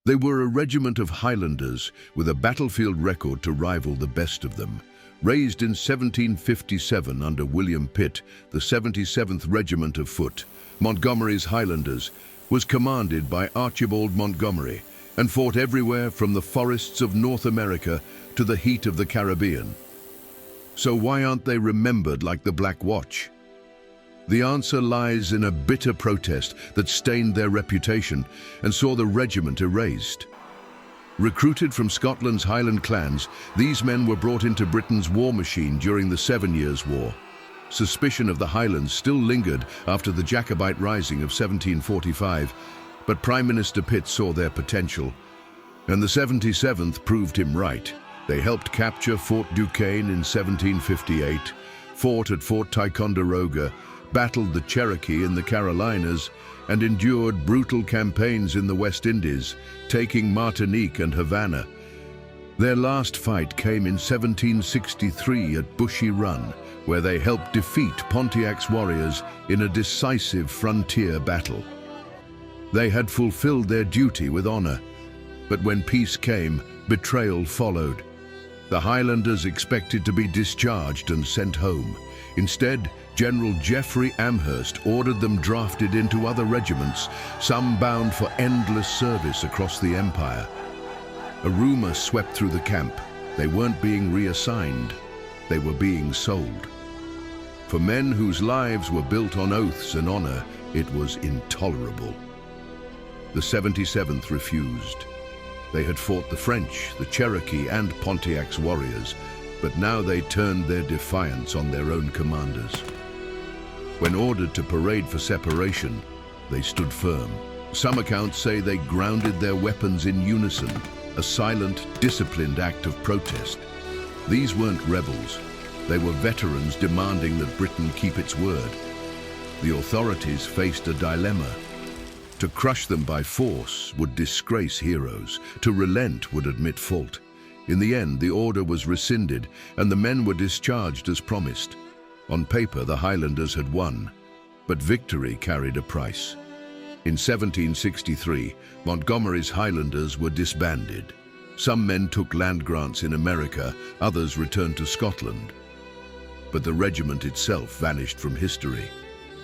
They were a regiment of Highlanders with a battlefield record to rival the best of them. Raised in 1757 under William Pitt, the 77th Regiment of Foot, Montgomerie's Highlanders, was commanded by Archibald Montgomerie and fought everywhere from the forests of North America to the heat of the Caribbean. So why aren't they remembered like the Black Watch? The answer lies in a bitter protest that stained their reputation and saw the regiment erased. Recruited from Scotland's Highland clans, these men were brought into Britain's war machine during the 7 Years' War. Suspicion of the Highlands still lingered after the Jacobite Rising of 1745, but Prime Minister Pitt saw their potential, and the 77th proved him right. They helped capture Fort Duquesne in 1758, fought at Fort Ticonderoga, battled the Cherokee in the Carolinas, and endured brutal campaigns in the West Indies, taking Martinique and Havana. Their last fight came in 1763 at Bushy Run, where they helped defeat Pontiac's warriors in a decisive frontier battle. They had fulfilled their duty with honor, but when peace came, betrayal followed. The Highlanders expected to be discharged and sent home. Instead, General Geoffrey Amherst ordered them drafted into other regiments, some bound for endless service across the empire. A rumor swept through the camp. They weren't being reassigned, they were being sold. For men whose lives were built on oaths and honor, it was intolerable. The 77th refused. They had fought the French, the Cherokee, and Pontiac's warriors, but now they turned their defiance on their own commanders. When ordered to parade for separation, they stood firm. Some accounts say they grounded their weapons in unison, a silent, disciplined act of protest. These weren't rebels. They were veterans demanding that Britain keep its word. The authorities faced a dilemma. To crush them by force would disgrace heroes. To relent would admit fault. In the end, the order was rescinded, and the men were discharged as promised. On paper, the Highlanders had won, but victory carried a price. In 1763, Montgomerie's Highlanders were disbanded. Some men took land grants in America, others returned to Scotland. But the regiment itself vanished from history.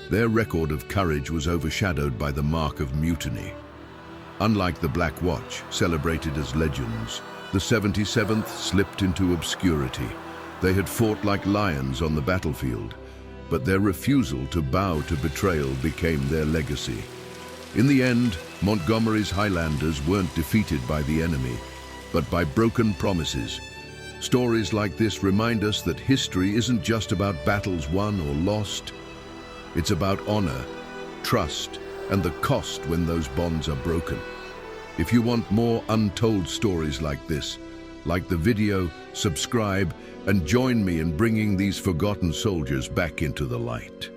Their record of courage was overshadowed by the mark of mutiny. Unlike the Black Watch, celebrated as legends, the 77th slipped into obscurity. They had fought like lions on the battlefield, but their refusal to bow to betrayal became their legacy. In the end, Montgomerie's Highlanders weren't defeated by the enemy, but by broken promises. Stories like this remind us that history isn't just about battles won or lost. It's about honor, trust, and the cost when those bonds are broken. If you want more untold stories like this, like the video, subscribe, and join me in bringing these forgotten soldiers back into the light.